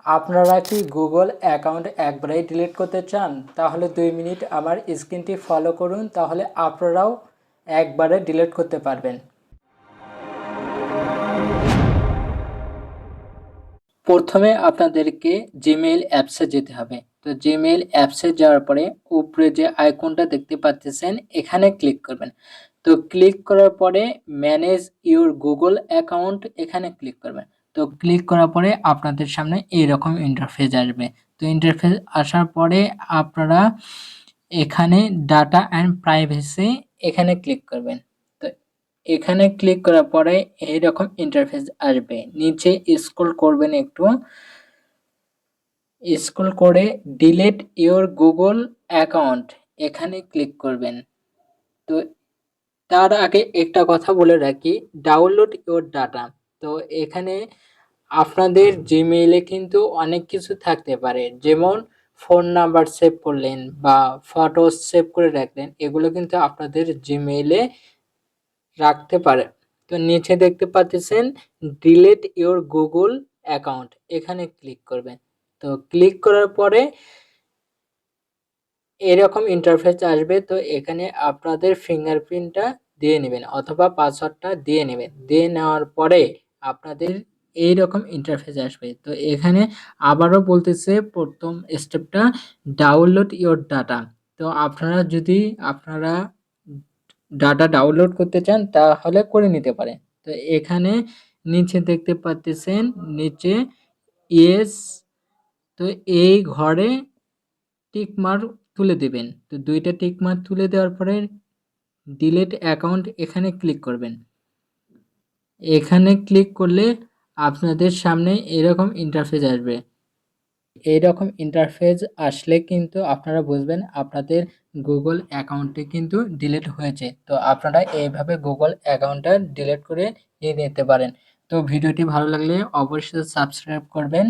আপনারা কি Google account একবারেই ডিলিট করতে চান? তাহলে 2 মিনিট আমার স্ক্রিনটি ফলো করুন, তাহলে আপনারাও একবারে ডিলিট করতে পারবেন। প্রথমে আপনাদেরকে জিমেইল অ্যাপসে যেতে হবে। তো জিমেইল অ্যাপসে যাওয়ার পরে উপরে যে আইকনটা দেখতে পাচ্ছেন এখানে ক্লিক করবেন। তো ক্লিক করার পরে ম্যানেজ ইউর গুগল অ্যাকাউন্ট এখানে ক্লিক করবেন। তো ক্লিক করার পরে আপনাদের সামনে এইরকম ইন্টারফেস আসবে। তো ইন্টারফেস আসার পরে আপনারা এখানে ডাটা অ্যান্ড প্রাইভেসি এখানে ক্লিক করবেন। তো এখানে ক্লিক করার পরে এইরকম ইন্টারফেস আসবে। নিচে স্ক্রল করবেন একটু, স্ক্রল করে ডিলিট ইওর গুগল অ্যাকাউন্ট এখানে ক্লিক করবেন। তো তার আগে একটা কথা বলে রাখি, ডাউনলোড ইওর ডাটা। তো এখানে আপনাদের জিমেইলে কিন্তু অনেক কিছু থাকতে পারে, যেমন ফোন নাম্বার সেভ করলেন বা ফটো সেভ করে রাখলেন, এগুলো কিন্তু আপনাদের জিমেইলে রাখতে পারে। তো নিচে দেখতে পাচ্ছেন ডিলিট ইওর গুগল অ্যাকাউন্ট এখানে ক্লিক করবেন। তো ক্লিক করার পরে এরকম ইন্টারফেস আসবে। তো এখানে আপনাদের ফিঙ্গারপ্রিন্টটা দিয়ে নেবেন অথবা পাসওয়ার্ডটা দিয়ে নেবেন। দিয়ে নেওয়ার পরে আপনাদের এইরকম ইন্টারফেস আসবে। তো এখানে আবারও বলতেছে প্রথম স্টেপটা ডাউনলোড ইওর ডাটা। তো আপনারা ডাটা ডাউনলোড করতে চান তাহলে করে নিতে পারেন। তো এখানে নিচে দেখতে পাচ্ছেন নিচে ইয়েস, তো এই ঘরে টিক মার্ক তুলে দেবেন। তো 2টা টিক মার্ক তুলে দেওয়ার পরে ডিলিট অ্যাকাউন্ট এখানে ক্লিক করবেন। এখানে ক্লিক করলে আপনাদের সামনে এরকম ইন্টারফেস আসবে। এইরকম ইন্টারফেস আসলে কিন্তু আপনারা বুঝবেন আপনাদের গুগল অ্যাকাউন্টটি কিন্তু ডিলিট হয়েছে। তো আপনারা এইভাবে গুগল অ্যাকাউন্টটা ডিলিট করে নিয়ে নিতে পারেন। তো ভিডিওটি ভালো লাগলে অবশ্যই সাবস্ক্রাইব করবেন।